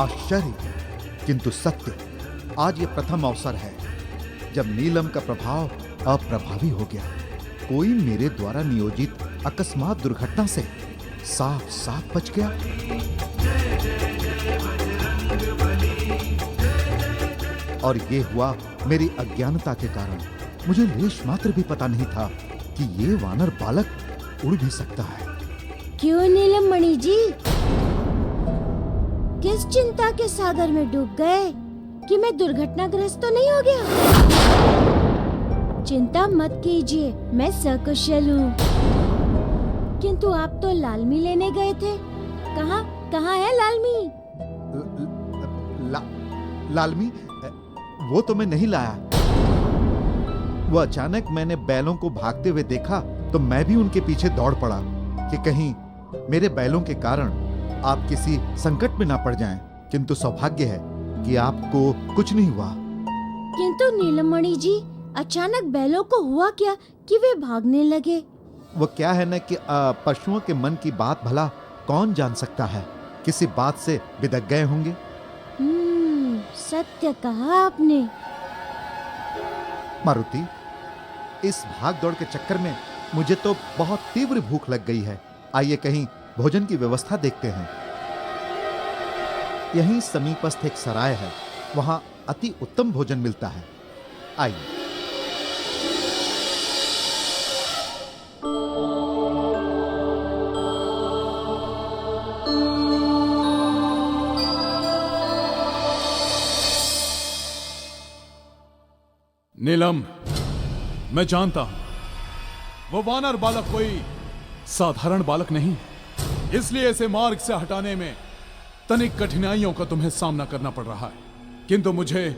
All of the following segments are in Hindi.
आश्चर्य किंतु सत्य, आज ये प्रथम अवसर है जब नीलम का प्रभाव अप्रभावी हो गया। कोई मेरे द्वारा नियोजित अकस्मात दुर्घटना से साफ साफ बच गया। और ये हुआ मेरी अज्ञानता के कारण। मुझे लेश मात्र भी पता नहीं था कि ये वानर बालक उड़ भी सकता है। क्यों नीलम मणि जी, किस चिंता के सागर में डूब गए कि मैं दुर्घटनाग्रस्त तो नहीं हो गया? चिंता मत कीजिए, मैं सकुशल हूँ। किंतु आप तो लालमी लेने गए थे, कहाँ है लालमी? लालमी? वो तो मैं नहीं लाया। वो अचानक मैंने बैलों को भागते हुए देखा तो मैं भी उनके पीछे दौड़ पड़ा कि कहीं मेरे बैलों के कारण आप किसी संकट में ना पड़ जाएं। किंतु सौभाग्य है कि आपको कुछ नहीं हुआ। किंतु नीलमणि जी, अचानक बैलों को हुआ क्या कि वे भागने लगे? वो क्या है ना कि पशुओं के मन की बात भला कौन जान सकता है। किसी बात से बिदक गए होंगे। सत्य कहा आपने। मारुति, इस भाग दौड़ के चक्कर में मुझे तो बहुत तीव्र भूख लग गई है। आइए कहीं भोजन की व्यवस्था देखते हैं। यहीं समीपस्थ एक सराय है, वहां अति उत्तम भोजन मिलता है। आइए। नीलम, मैं जानता हूं वो वानर बालक कोई साधारण बालक नहीं है, इसलिए इसे मार्ग से हटाने में तनिक कठिनाइयों का तुम्हें सामना करना पड़ रहा है। किंतु मुझे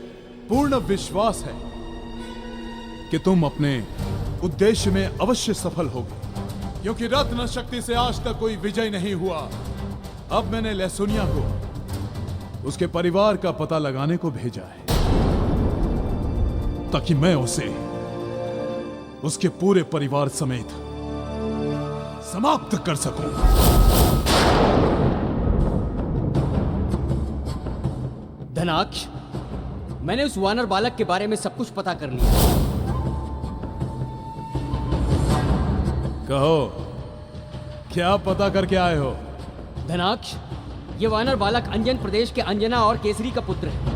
पूर्ण विश्वास है कि तुम अपने उद्देश्य में अवश्य सफल होगे, क्योंकि रत्न शक्ति से आज तक कोई विजय नहीं हुआ। अब मैंने लहसुनिया को उसके परिवार का पता लगाने को भेजा है, ताकि मैं उसे उसके पूरे परिवार समेत समाप्त कर सकूं। धनाक्ष, मैंने उस वानर बालक के बारे में सब कुछ पता कर लिया। कहो, क्या पता करके आए हो? धनाक्ष, ये वानर बालक अंजन प्रदेश के अंजना और केसरी का पुत्र है।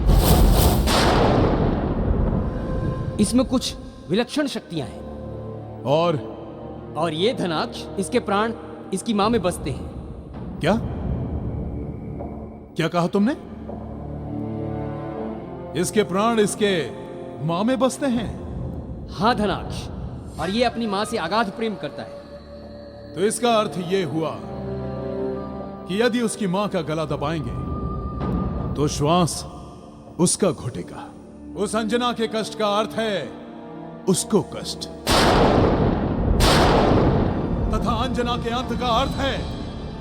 इसमें कुछ विलक्षण शक्तियां हैं। और ये धनाक्ष, इसके प्राण इसकी मां में बसते हैं। क्या क्या कहा तुमने? इसके प्राण इसके मां में बसते हैं? हाँ धनाक्ष, और ये अपनी मां से अगाध प्रेम करता है। तो इसका अर्थ ये हुआ कि यदि उसकी मां का गला दबाएंगे तो श्वास उसका घुटेगा। उस अंजना के कष्ट का अर्थ है उसको कष्ट, तथा अंजना के अंत का अर्थ है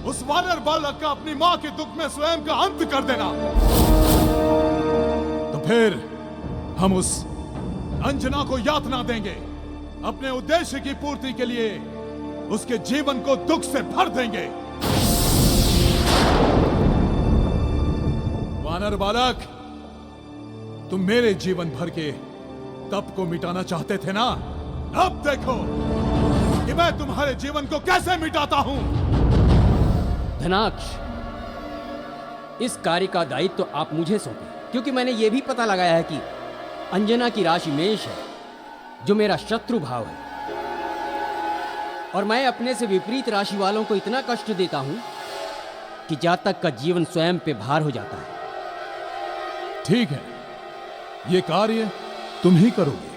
उस वानर बालक का अपनी मां के दुख में स्वयं का अंत कर देना। तो फिर हम उस अंजना को यातना देंगे, अपने उद्देश्य की पूर्ति के लिए उसके जीवन को दुख से भर देंगे। वानर बालक, तुम मेरे जीवन भर के तप को मिटाना चाहते थे ना? अब देखो कि मैं तुम्हारे जीवन को कैसे मिटाता हूं। धनाक्ष, इस कार्य का दायित्व तो आप मुझे सौंपे, क्योंकि मैंने यह भी पता लगाया है कि अंजना की राशि मेष है, जो मेरा शत्रु भाव है, और मैं अपने से विपरीत राशि वालों को इतना कष्ट देता हूं कि जातक का जीवन स्वयं पे भार हो जाता है। ठीक है, ये कार्य तुम ही करोगे।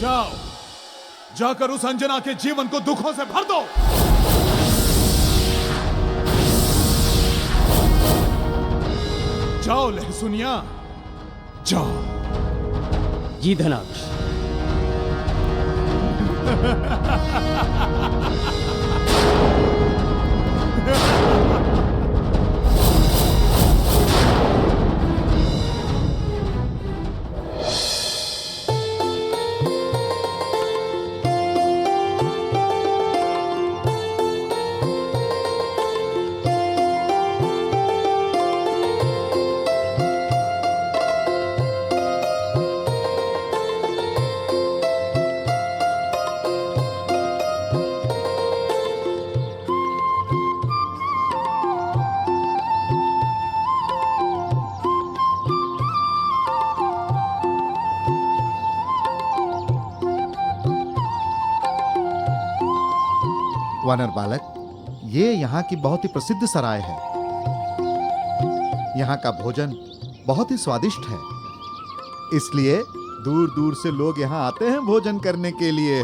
जाओ, जाकर उस अंजना के जीवन को दुखों से भर दो। जाओ लहसुनिया, जाओ। जी धनाक्ष। वानर बालक, ये यहाँ की बहुत ही प्रसिद्ध सराय है। यहाँ का भोजन बहुत ही स्वादिष्ट है, इसलिए दूर दूर से लोग यहाँ आते हैं भोजन करने के लिए।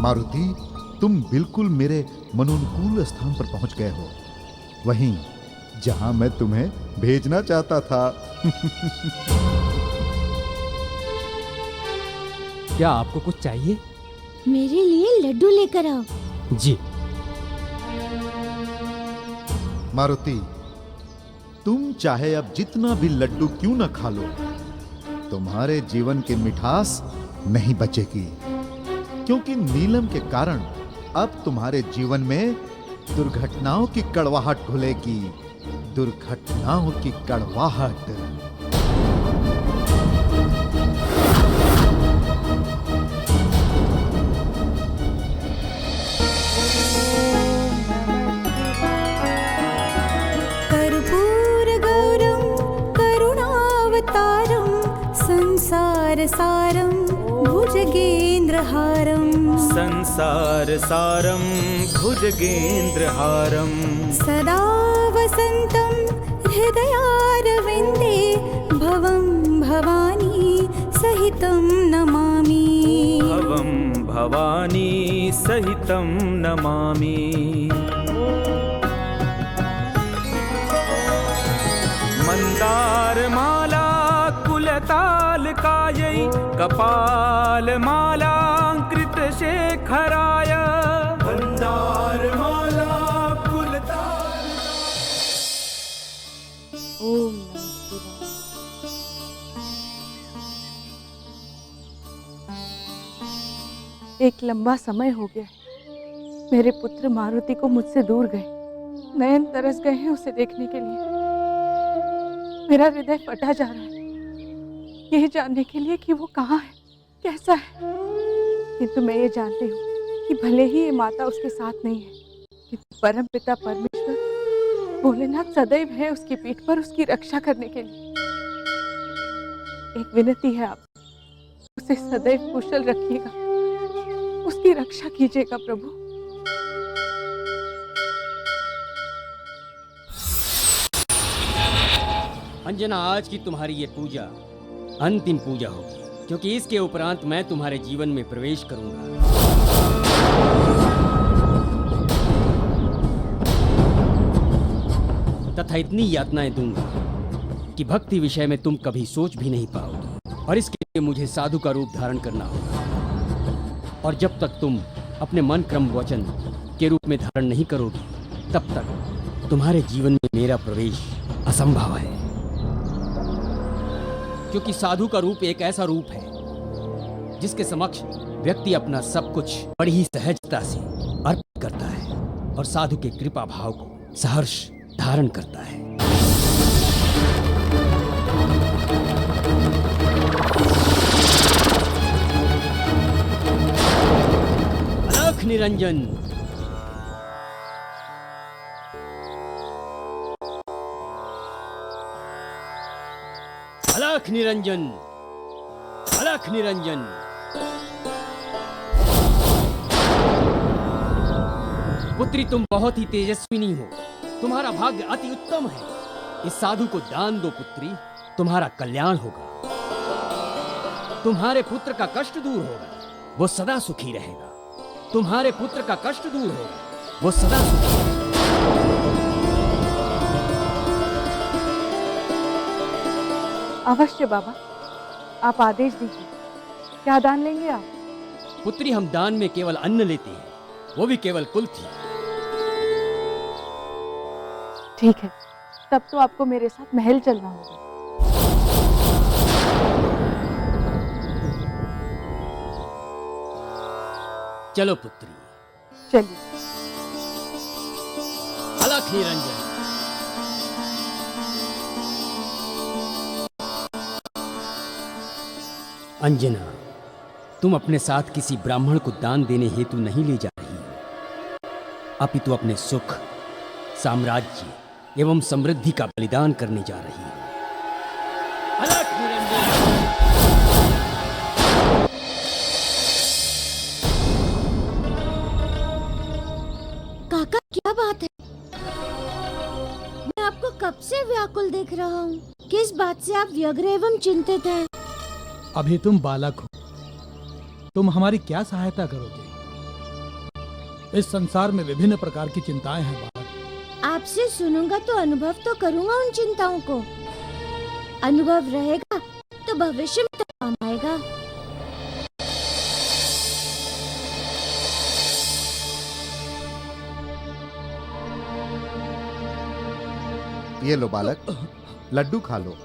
मारुति, तुम बिल्कुल मेरे मनोनुकूल स्थान पर पहुंच गए हो, वहीं जहां मैं तुम्हें भेजना चाहता था। क्या आपको कुछ चाहिए? मेरे लिए लड्डू लेकर आओ। जी। मारुति, तुम चाहे अब जितना भी लड्डू क्यों न खा लो, तुम्हारे जीवन की मिठास नहीं बचेगी, क्योंकि नीलम के कारण अब तुम्हारे जीवन में दुर्घटनाओं की कड़वाहट घुलेगी। दुर्घटनाओं की कड़वाहट। कर्पूरगौरं करुणावतारं संसारसारं भुजगेन्द्रहारं संसारसारं भुजगेन्द्रहारं सदा वसन्तं हृदयारविन्दे भवं भवानी सहितं नमामि भवं भवानी सहितं नमामि मन्दारमाला कुलतालकायै कपालमालाङ्कृतशेखराय मन्दारमाला कुलताल। ओम एक लंबा समय हो गया, मेरे पुत्र मारुति को मुझसे दूर गए। नयन तरस गए हैं उसे देखने के लिए। मेरा हृदय फटा जा रहा है यह जानने के लिए कि वो कहाँ है, कैसा है। किंतु मैं ये जानती हूँ कि भले ही ये माता उसके साथ नहीं है, किंतु परम पिता परमेश्वर भोलेनाथ सदैव है उसकी पीठ पर उसकी रक्षा करने के लिए। एक विनती है, आप उसे सदैव कुशल रखिएगा, उसकी रक्षा कीजिएगा प्रभु। अंजना, आज की तुम्हारी ये पूजा अंतिम पूजा होगी, क्योंकि इसके उपरांत मैं तुम्हारे जीवन में प्रवेश करूंगा। तथा इतनी यातनाएं दूंगा कि भक्ति विषय में तुम कभी सोच भी नहीं पाओगे, और इसके लिए मुझे साधु का रूप धारण करना होगा। और जब तक तुम अपने मन क्रम वचन के रूप में धारण नहीं करोगी, तब तक तुम्हारे जीवन में मेरा प्रवेश असंभव है। क्योंकि साधु का रूप एक ऐसा रूप है जिसके समक्ष व्यक्ति अपना सब कुछ बड़ी ही सहजता से अर्पित करता है और साधु के कृपा भाव को सहर्ष धारण करता है। अलख निरंजन, अलख निरंजन, अलख निरंजन। पुत्री, तुम बहुत ही तेजस्विनी हो, तुम्हारा भाग्य अति उत्तम है। इस साधु को दान दो पुत्री, तुम्हारा कल्याण होगा। तुम्हारे पुत्र का कष्ट दूर होगा, वो सदा सुखी रहेगा। तुम्हारे पुत्र का कष्ट दूर होगा, वो सदा सुखी रहेगा। अवश्य बाबा, आप आदेश दीजिए। क्या दान लेंगे आप? पुत्री, हम दान में केवल अन्न लेते हैं, वो भी केवल कुल्थी। ठीक है, तब तो आपको मेरे साथ महल चलना होगा। चलो पुत्री। चलिए। अलख निरंजन। अंजना, तुम अपने साथ किसी ब्राह्मण को दान देने हेतु नहीं ले जा रही हो, अपितु अपने सुख, साम्राज्य एवं समृद्धि का बलिदान करने जा रही हो। अलख निरंजन। काका, क्या बात है? मैं आपको कब से व्याकुल देख रहा हूँ। किस बात से आप व्यग्र एवं चिंतित हैं? अभी तुम बालक हो, तुम हमारी क्या सहायता करोगे? इस संसार में विभिन्न प्रकार की चिंताएं हैं बालक। आपसे सुनूंगा तो अनुभव तो करूंगा उन चिंताओं को। अनुभव रहेगा तो भविष्य में तो काम आएगा। ये लो बालक, लड्डू खा लो।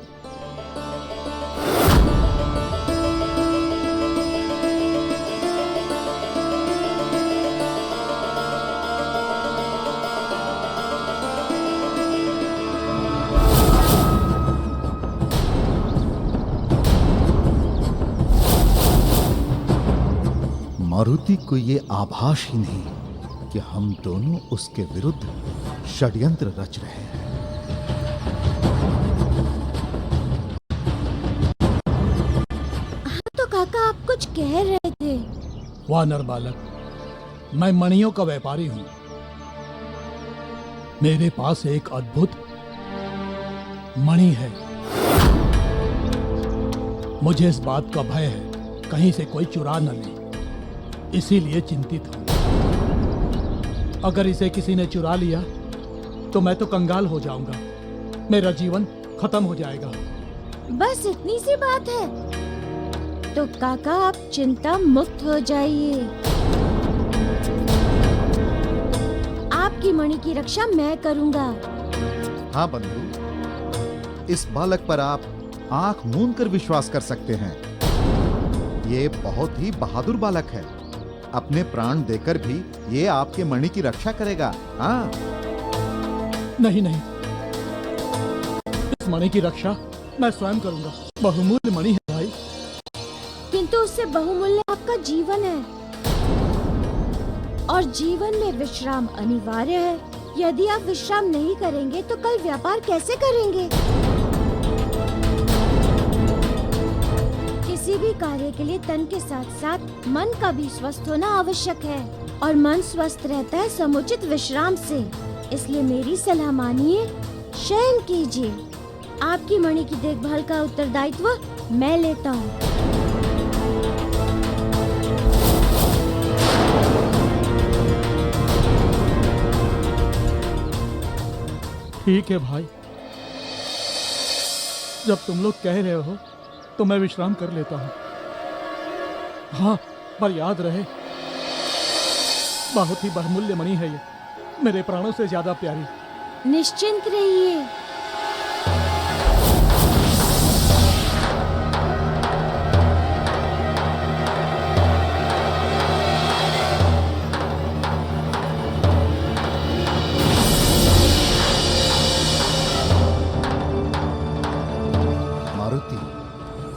मारुति को ये आभास ही नहीं कि हम दोनों उसके विरुद्ध षड्यंत्र रच रहे हैं। तो काका, आप कुछ कह रहे थे। वानर बालक, मैं मणियों का व्यापारी हूं। मेरे पास एक अद्भुत मणि है। मुझे इस बात का भय है कहीं से कोई चुरा न ले, इसीलिए चिंतित हूं। अगर इसे किसी ने चुरा लिया तो मैं तो कंगाल हो जाऊंगा, मेरा जीवन खत्म हो जाएगा। बस इतनी सी बात है तो काका, आप चिंता मुक्त हो जाइए। आपकी मणि की रक्षा मैं करूंगा। हाँ बंधु, इस बालक पर आप आंख मूंद कर विश्वास कर सकते हैं। ये बहुत ही बहादुर बालक है। अपने प्राण देकर भी ये आपके मणि की रक्षा करेगा। हाँ। नहीं नहीं, इस मणि की रक्षा मैं स्वयं करूंगा। बहुमूल्य मणि है भाई। किंतु उससे बहुमूल्य आपका जीवन है, और जीवन में विश्राम अनिवार्य है। यदि आप विश्राम नहीं करेंगे तो कल व्यापार कैसे करेंगे? किसी भी कार्य के लिए तन के साथ साथ मन का भी स्वस्थ होना आवश्यक है, और मन स्वस्थ रहता है समुचित विश्राम से। इसलिए मेरी सलाह मानिए, शयन कीजिए। आपकी मणि की देखभाल का उत्तरदायित्व मैं लेता हूँ। ठीक है भाई, जब तुम लोग कह रहे हो तो मैं विश्राम कर लेता हूँ। हाँ, पर याद रहे, बहुत ही बहुमूल्य मणि है ये, मेरे प्राणों से ज्यादा प्यारी। निश्चिंत रहिए।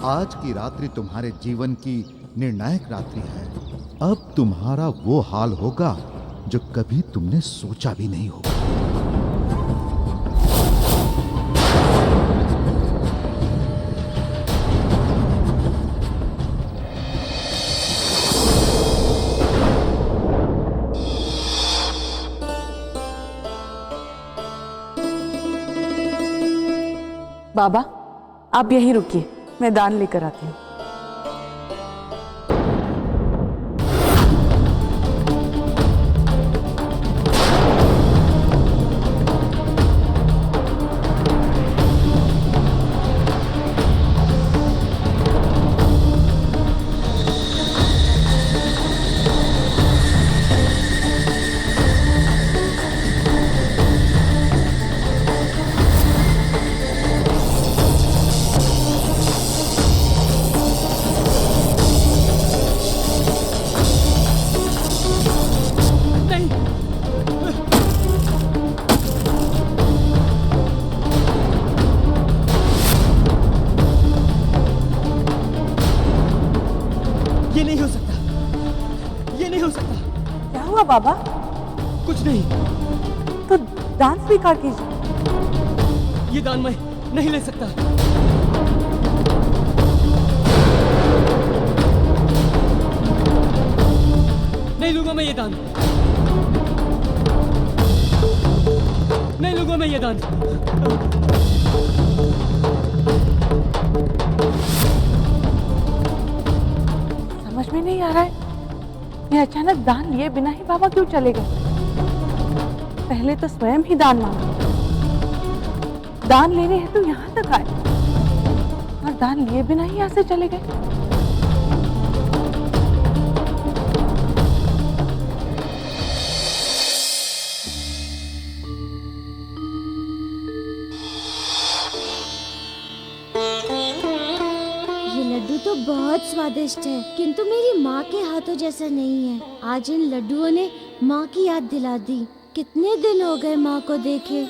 आज की रात्रि तुम्हारे जीवन की निर्णायक रात्रि है। अब तुम्हारा वो हाल होगा जो कभी तुमने सोचा भी नहीं होगा। बाबा, आप यहीं रुकिए, मैं दान लेकर आती हूँ। बाबा? कुछ नहीं। तो दान स्वीकार कीजिए। ये दान मैं नहीं ले सकता। नहीं लूंगा मैं ये दान। नहीं लूंगा मैं ये दान। समझ में नहीं आ रहा है, ये अचानक दान लिए बिना ही बाबा क्यों चले गए? पहले तो स्वयं ही दान मांगा, दान लेने हेतु यहाँ तक आए और दान लिए बिना ही यहाँ से चले गए। ये लड्डू तो बहुत स्वादिष्ट है, किंतु मेरी माँ के हाथों जैसा नहीं है। आज इन लड्डुओं ने माँ की याद दिला दी। कितने दिन हो गए माँ को देखे।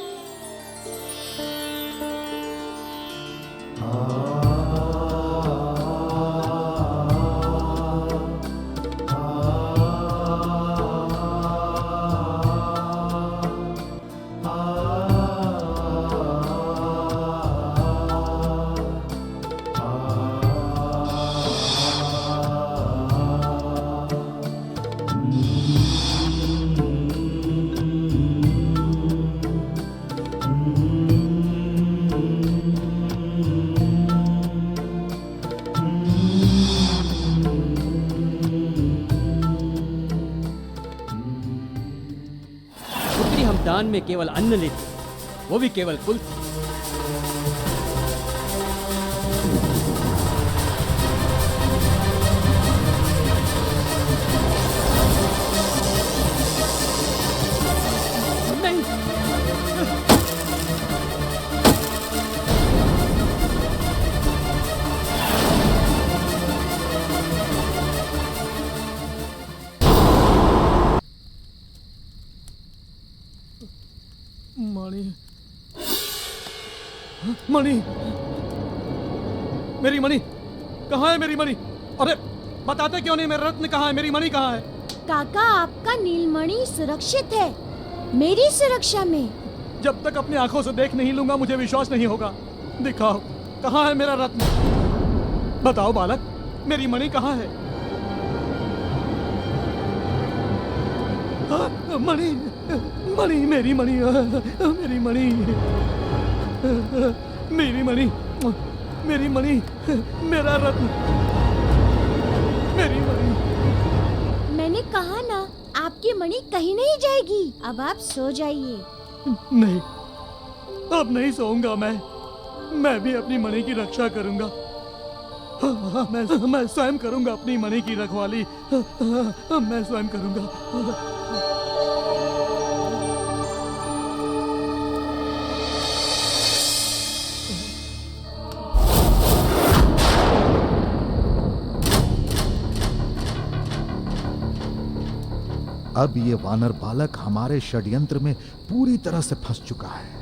पुत्री, हम दान में केवल अन्न लेते, वो भी केवल कुल से। नहीं। मणि, मणि, मेरी मणि कहाँ है? मेरी मणि, अरे बताते क्यों नहीं? मेरा रत्न कहाँ है? मेरी मणि कहाँ है? काका, आपका नीलमणि सुरक्षित है मेरी सुरक्षा में। जब तक अपनी आंखों से देख नहीं लूंगा मुझे विश्वास नहीं होगा। दिखाओ, कहाँ है मेरा रत्न? बताओ बालक, मेरी मणि कहाँ है? मणि, मणि, मेरी मणि, मेरी मणि, मेरी मणि, मेरी मणि, मेरा रत्न, मेरी मणि। मैंने कहा ना, आपकी मणि कहीं नहीं जाएगी। अब आप सो जाइए। नहीं, अब नहीं सोऊंगा मैं भी अपनी मणि की रक्षा करूंगा। मैं स्वयं करूंगा अपनी मणि की रखवाली। मैं स्वयं करूंगा। अब ये वानर बालक हमारे षड्यंत्र में पूरी तरह से फंस चुका है।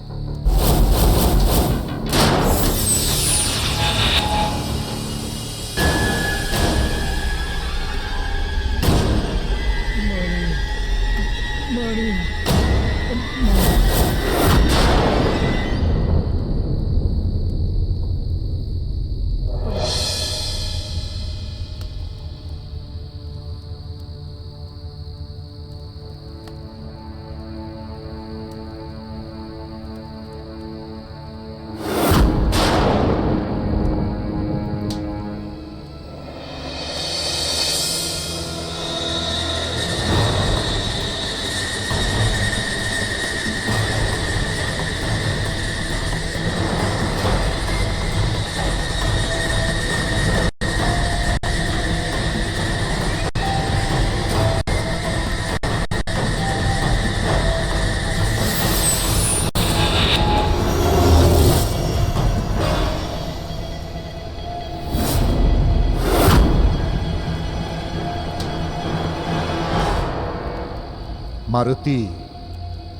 मारुति,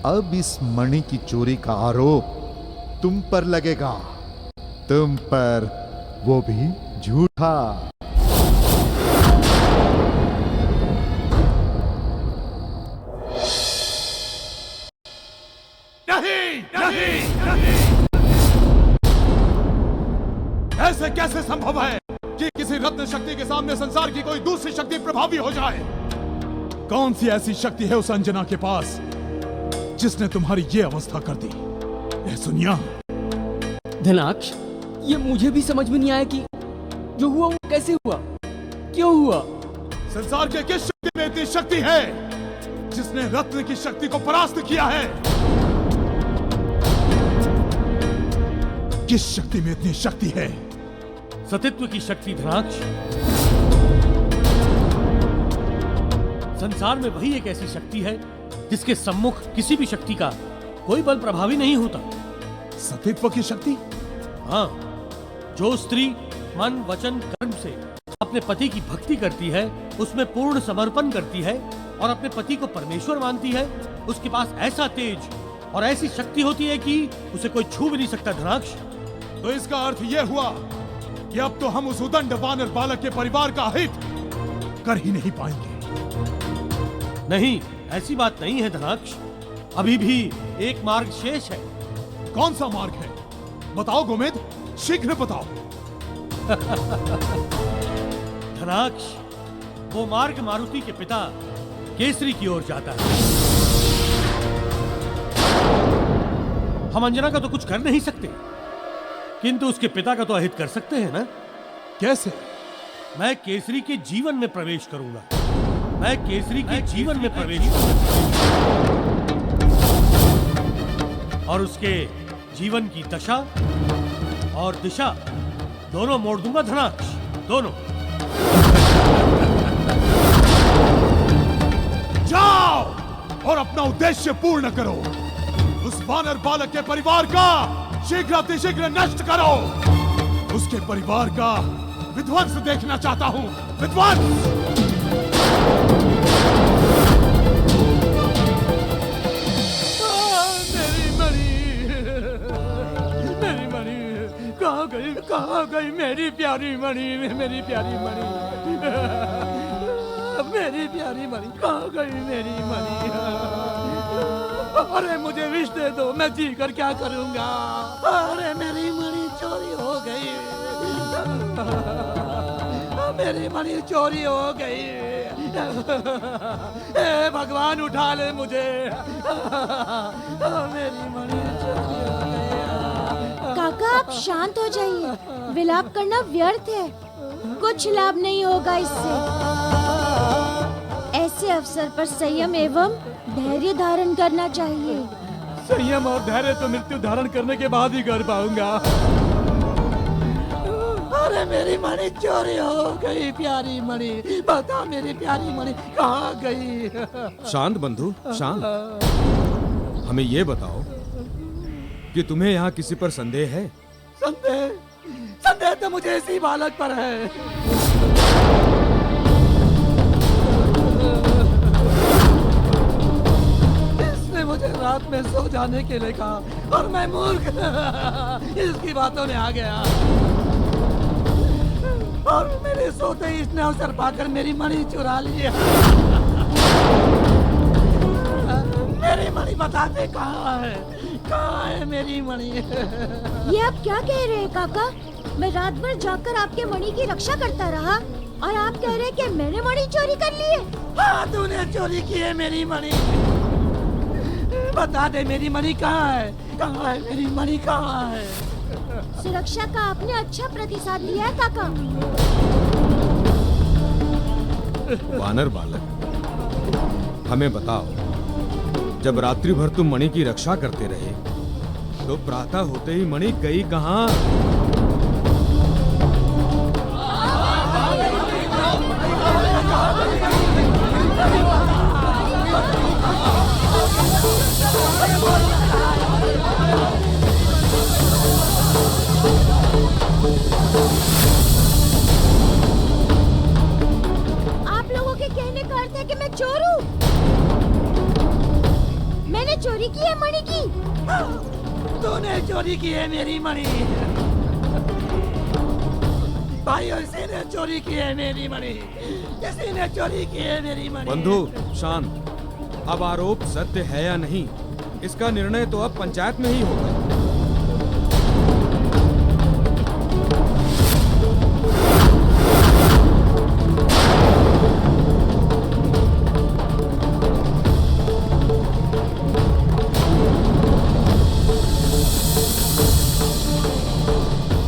अब इस मणि की चोरी का आरोप तुम पर लगेगा। तुम पर, वो भी झूठा। नहीं, नहीं, नहीं। ऐसे कैसे संभव है कि किसी रत्न शक्ति के सामने संसार की कोई दूसरी शक्ति प्रभावी हो जाए? कौन सी ऐसी शक्ति है उस अंजना के पास जिसने तुम्हारी ये अवस्था कर दी? ए सुनिया, धनाक्ष, ये मुझे भी समझ में नहीं आया कि जो हुआ वो कैसे हुआ, क्यों हुआ। संसार के किस शक्ति में इतनी शक्ति है जिसने रत्न की शक्ति को परास्त किया है? किस शक्ति में इतनी शक्ति है? सतित्व की शक्ति धनाक्ष। संसार में वही एक ऐसी शक्ति है जिसके सम्मुख किसी भी शक्ति का कोई बल प्रभावी नहीं होता। सतित्व की शक्ति? हाँ, जो स्त्री मन वचन कर्म से अपने पति की भक्ति करती है, उसमें पूर्ण समर्पण करती है और अपने पति को परमेश्वर मानती है, उसके पास ऐसा तेज और ऐसी शक्ति होती है कि उसे कोई छू भी नहीं सकता धनाक्ष। तो इसका अर्थ यह हुआ कि अब तो हम उस उदंड वानर बालक के परिवार का हित कर ही नहीं पाएंगे। नहीं, ऐसी बात नहीं है धनाक्ष। अभी भी एक मार्ग शेष है। कौन सा मार्ग है? बताओ गोमेद, शीघ्र बताओ। धनाक्ष, वो मार्ग मारुति के पिता केसरी की ओर जाता है। हम अंजना का तो कुछ कर नहीं सकते, किंतु उसके पिता का तो अहित कर सकते हैं ना। कैसे? मैं केसरी के जीवन में प्रवेश करूंगा। मैं केसरी के जीवन में प्रवेश करूंगा और उसके जीवन की दशा और दिशा दोनों मोड़ दूंगा धनाक्ष, दोनों। जाओ और अपना उद्देश्य पूर्ण करो। उस वानर बालक के परिवार का शीघ्र अतिशीघ्र नष्ट करो। उसके परिवार का विध्वंस देखना चाहता हूं। विध्वंस! कहाँ गई मेरी प्यारी मणि, मेरी प्यारी मणि, मेरी प्यारी मणि, कहाँ गई मेरी मणि? अरे मुझे विष दे दो, मैं जी कर क्या करूंगा? अरे मेरी मणि चोरी हो गई, मेरी मणि चोरी हो गई। हे भगवान उठा ले मुझे, मेरी मणि चोरी हो गई। काका, आप शांत हो जाइए। विलाप करना व्यर्थ है, कुछ लाभ नहीं होगा इससे। ऐसे अवसर पर संयम एवं धैर्य धारण करना चाहिए। संयम और धैर्य तो मृत्यु धारण करने के बाद ही कर पाऊंगा। अरे मेरी मणि चोरी हो गई, प्यारी मणि, बता मेरी प्यारी मणि कहाँ गई? शांत बंधु, शांत। हमें ये बताओ कि तुम्हें यहाँ किसी पर संदेह है? संदेह तो मुझे इसी बालक पर है। इसने मुझे रात में सो जाने के लिए कहा और मैं मूर्ख इसकी बातों में आ गया और मेरे सोते ही इसने अवसर पाकर मेरी मणि चुरा लिया। मेरी मणि बताते कहाँ है? कहाँ है मेरी मणि? ये आप क्या कह रहे हैं काका? मैं रात भर जाकर आपके मणि की रक्षा करता रहा और आप कह रहे हैं कि मैंने मणि चोरी कर ली है? हाँ, तूने चोरी की है मेरी मणि। बता दे मेरी मणि कहाँ है? कहाँ है मेरी मणि, कहाँ है? सुरक्षा का आपने अच्छा प्रतिसाद दिया है काका। वानर बालक, हमें बताओ, जब रात्रि भर तुम मणि की रक्षा करते रहे तो प्रातः होते ही मणि गई कहाँ? आप लोगों के कहने का अर्थ है कि मैं चोर हूँ? मैंने चोरी की है मणि की। तूने चोरी की है मेरी मणि। भाइयों, इसी ने चोरी की है मेरी मणि, इसी ने चोरी की है मेरी मणि। बंधु, शांत। अब आरोप सत्य है या नहीं, इसका निर्णय तो अब पंचायत में ही होगा।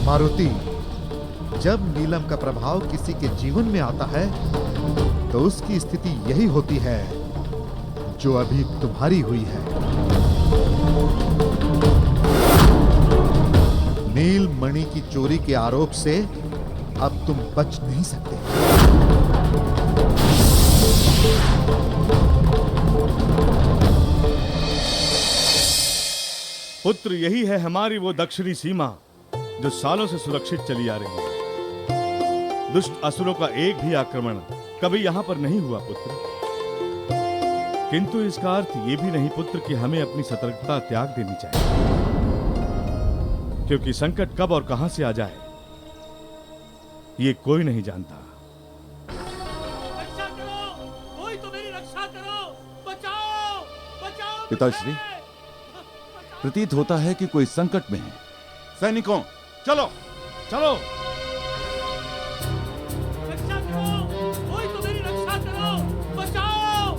मारुति, जब नीलम का प्रभाव किसी के जीवन में आता है तो उसकी स्थिति यही होती है जो अभी तुम्हारी हुई है। नील मणि की चोरी के आरोप से अब तुम बच नहीं सकते। पुत्र, यही है हमारी वो दक्षिणी सीमा जो सालों से सुरक्षित चली आ रही है। दुष्ट असुरों का एक भी आक्रमण कभी यहां पर नहीं हुआ पुत्र। किंतु इसका अर्थ ये भी नहीं पुत्र कि हमें अपनी सतर्कता त्याग देनी चाहिए, क्योंकि संकट कब और कहां से आ जाए ये कोई नहीं जानता। रक्षा करो, कोई तो मेरी रक्षा करो, बचाओ, बचाओ पिताश्री, प्रतीत होता है कि कोई संकट में है। सैनिकों, चलो चलो। रक्षा करो, कोई तो मेरी रक्षा करो, बचाओ,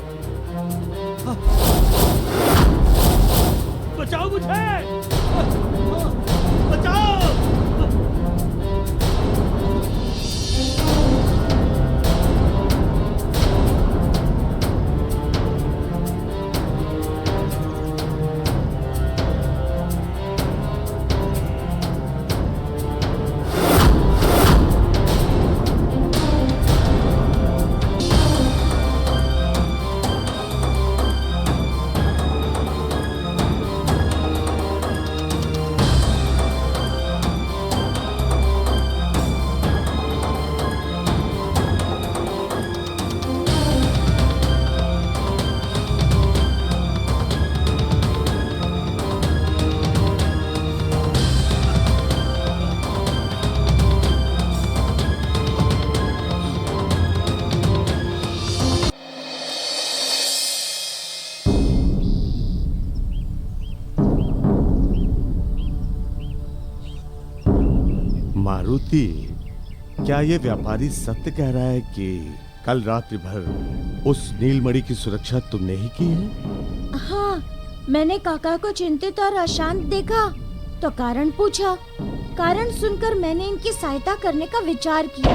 बचाओ मुझे, बचाओ। मारुति, क्या ये व्यापारी सत्य कह रहा है कि कल रात्रि भर उस नीलमणि की सुरक्षा तुमने ही की है? हाँ, मैंने काका को चिंतित और अशांत देखा तो कारण पूछा। कारण सुनकर मैंने इनकी सहायता करने का विचार किया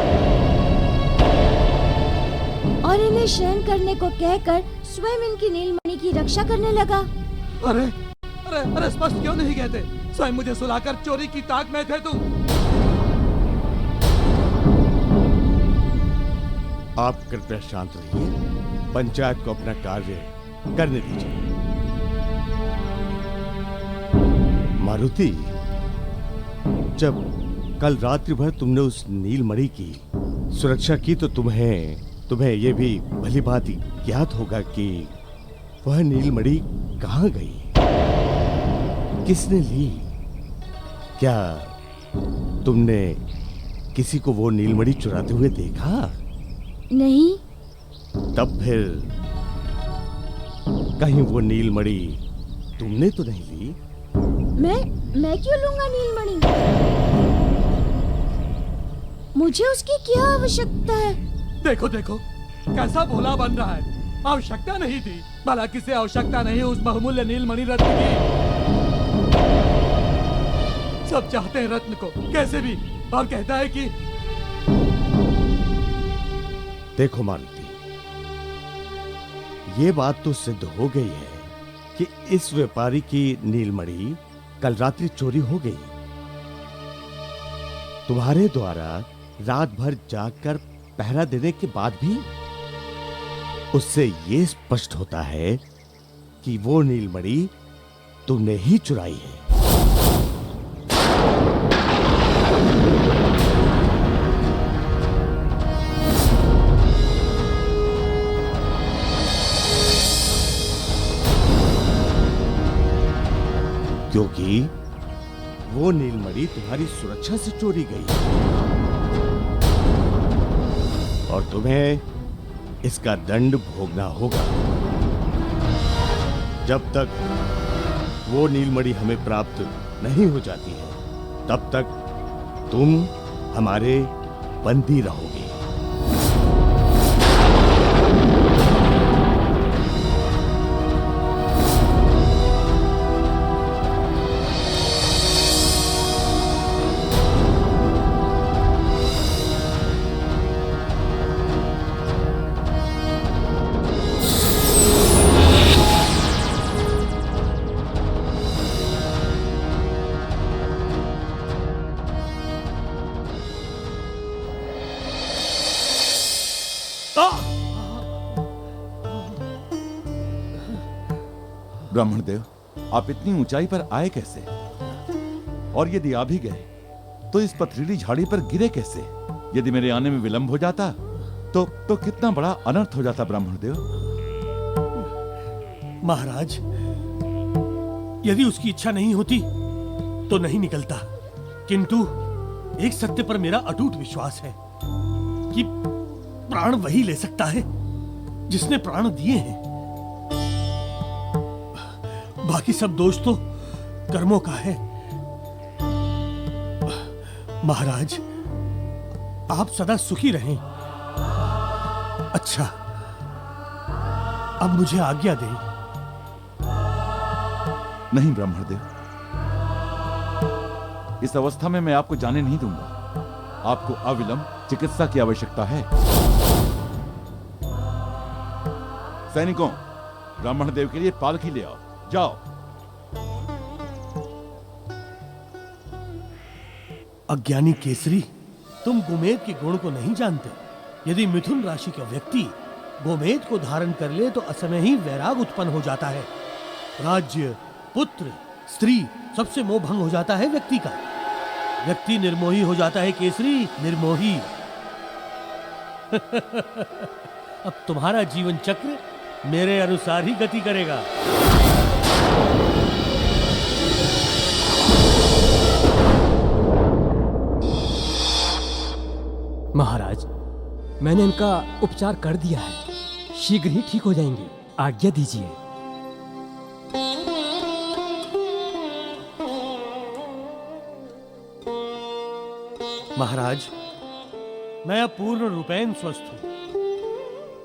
और इन्हें शयन करने को कहकर स्वयं इनकी नीलमणि की रक्षा करने लगा। अरे अरे अरे, स्पष्ट क्यों नहीं कहते? स्वयं मुझे सुलाकर चोरी की ताक में थे तुम। आप कृपया शांत रहिए, पंचायत को अपना कार्य करने दीजिए। मारुति, जब कल रात्रि भर तुमने उस नीलमणि की सुरक्षा की तो तुम्हें ये भी भली भांति ज्ञात होगा कि वह नीलमणि कहाँ गई, किसने ली? क्या तुमने किसी को वो नीलमणि चुराते हुए देखा? नहीं। तब फिर कहीं वो नीलमणि तुमने तो नहीं ली? मैं क्यों लूंगा नीलमणि? मुझे उसकी क्या आवश्यकता है? देखो देखो, कैसा भोला बन रहा है। आवश्यकता नहीं थी, भला किसे आवश्यकता नहीं उस बहुमूल्य नीलमणि रत्न की। सब चाहते हैं रत्न को कैसे भी, और कहता है कि देखो मारुति, ये बात तो सिद्ध हो गई है कि इस व्यापारी की नीलमणि कल रात्रि चोरी हो गई। तुम्हारे द्वारा रात भर जागकर पहरा देने के बाद भी उससे ये स्पष्ट होता है कि वो नीलमणि तुमने ही चुराई है। क्योंकि वो नीलमणि तुम्हारी सुरक्षा से चोरी गई और तुम्हें इसका दंड भोगना होगा। जब तक वो नीलमणि हमें प्राप्त नहीं हो जाती है, तब तक तुम हमारे बंदी रहोगे। ब्राह्मण देव, आप इतनी ऊंचाई पर आए कैसे? और यदि आ भी गए तो इस पथरीली झाड़ी पर गिरे कैसे? यदि मेरे आने में विलंब हो जाता तो कितना बड़ा अनर्थ हो जाता ब्राह्मण देव। महाराज, यदि उसकी इच्छा नहीं होती तो नहीं निकलता, किंतु एक सत्य पर मेरा अटूट विश्वास है कि प्राण वही ले सकता है जिसने प्राण दिए हैं। बाकी सब दोष तो कर्मों का है। महाराज, आप सदा सुखी रहें। अच्छा, अब मुझे आज्ञा दें। नहीं ब्राह्मण देव, इस अवस्था में मैं आपको जाने नहीं दूंगा। आपको अविलंब चिकित्सा की आवश्यकता है। सैनिकों, ब्राह्मण देव के लिए पालकी ले आओ। जाओ। अज्ञानी केसरी, तुम गोमेद के गुण को नहीं जानते। यदि मिथुन राशि का व्यक्ति गोमेद को धारण कर ले तो असमय ही वैराग उत्पन्न हो जाता है। राज्य, पुत्र, स्त्री, सबसे मोह भंग हो जाता है व्यक्ति का। व्यक्ति निर्मोही हो जाता है केसरी, निर्मोही। अब तुम्हारा जीवन चक्र मेरे अनुसार ही गति करेगा। महाराज, मैंने इनका उपचार कर दिया है, शीघ्र ही ठीक हो जाएंगे। आज्ञा दीजिए। महाराज, मैं अब पूर्ण रूपेण स्वस्थ हूं।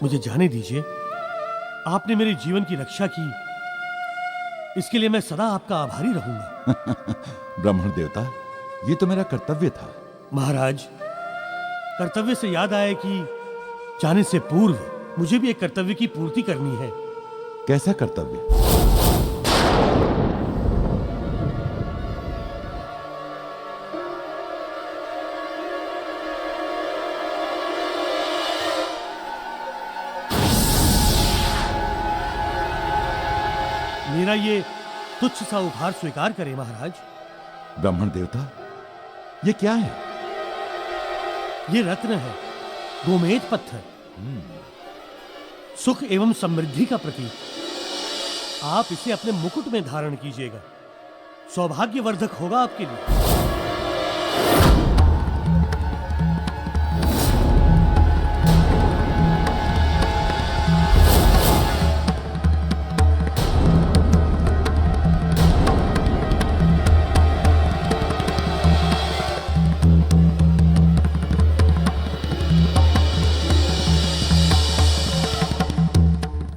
मुझे जाने दीजिए। आपने मेरे जीवन की रक्षा की, इसके लिए मैं सदा आपका आभारी रहूंगा। ब्राह्मण देवता, ये तो मेरा कर्तव्य था। महाराज, कर्तव्य से याद आया कि जाने से पूर्व मुझे भी एक कर्तव्य की पूर्ति करनी है। कैसा कर्तव्य? मेरा ये तुच्छ सा उपहार स्वीकार करें महाराज। ब्राह्मण देवता, ये क्या है? ये रत्न है, गोमेद पत्थर, सुख एवं समृद्धि का प्रतीक। आप इसे अपने मुकुट में धारण कीजिएगा, सौभाग्यवर्धक होगा आपके लिए।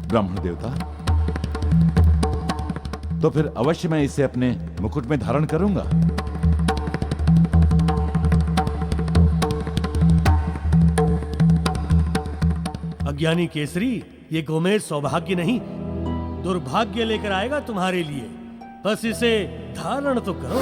ब्राह्मण देवता, तो फिर अवश्य मैं इसे अपने मुकुट में धारण करूंगा। अज्ञानी केसरी, ये गोमेद सौभाग्य नहीं दुर्भाग्य लेकर आएगा तुम्हारे लिए। बस इसे धारण तो करो।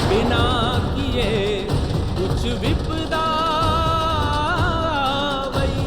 बिना किए कुछ विपदा आई।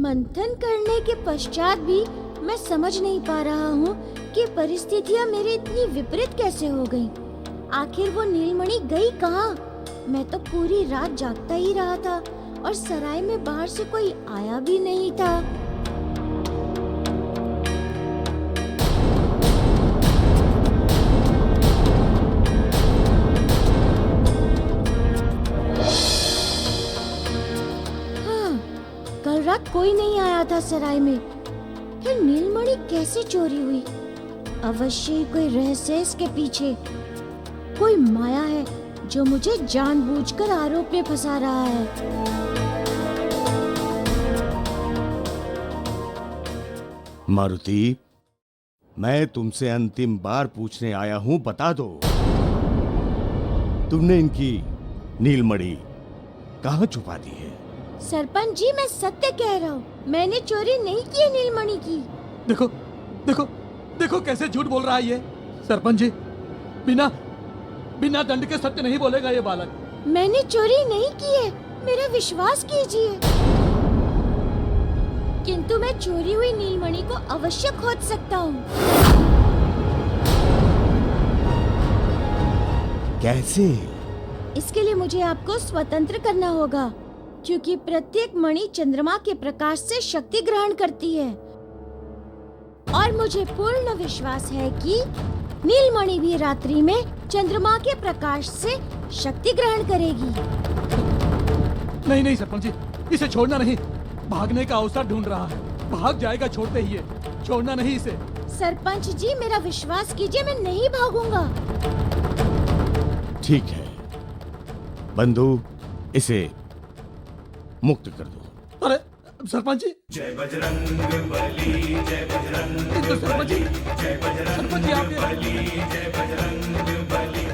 मंथन करने के पश्चात भी मैं समझ नहीं पा रहा हूँ कि परिस्थितियाँ मेरे इतनी विपरीत कैसे हो गईं। आखिर वो नीलमणि गई कहाँ? मैं तो पूरी रात जागता ही रहा था और सराय में बाहर से कोई आया भी नहीं था। कल रात कोई नहीं आया था सराय में, फिर नीलमणि कैसे चोरी हुई? अवश्य ही कोई रहस्य है इसके पीछे। कोई माया है जो मुझे जानबूझकर आरोप में फंसा रहा है। मारुति, मैं तुमसे अंतिम बार पूछने आया हूं, बता दो तुमने इनकी नीलमणि कहाँ छुपा दी है? सरपंच जी, मैं सत्य कह रहा हूँ, मैंने चोरी नहीं की है नीलमणि की। देखो देखो देखो कैसे झूठ बोल रहा है ये। सरपंच जी, बिना बिना दंड के सत्य नहीं बोलेगा ये बालक। मैंने चोरी नहीं की है, मेरा विश्वास कीजिए। किंतु मैं चोरी हुई नीलमणि को अवश्य खोज सकता हूँ। कैसे? इसके लिए मुझे आपको स्वतंत्र करना होगा, क्योंकि प्रत्येक मणि चंद्रमा के प्रकाश से शक्ति ग्रहण करती है और मुझे पूर्ण विश्वास है कि नीलमणि भी रात्रि में चंद्रमा के प्रकाश से शक्ति ग्रहण करेगी। नहीं नहीं सरपंच जी, इसे छोड़ना नहीं। भागने का अवसर ढूंढ रहा है, भाग जाएगा छोड़ते ही है। छोड़ना नहीं इसे। सरपंच जी, मेरा विश्वास कीजिए, मैं नहीं भागूंगा। ठीक है बंधु, इसे मुक्त कर दो। अरे सरपंच जी, जय बजरंग बली, जय बजरंग सरपंच जी, जय बजरंग सरपंच जी आप बली, जय बजरंग बली।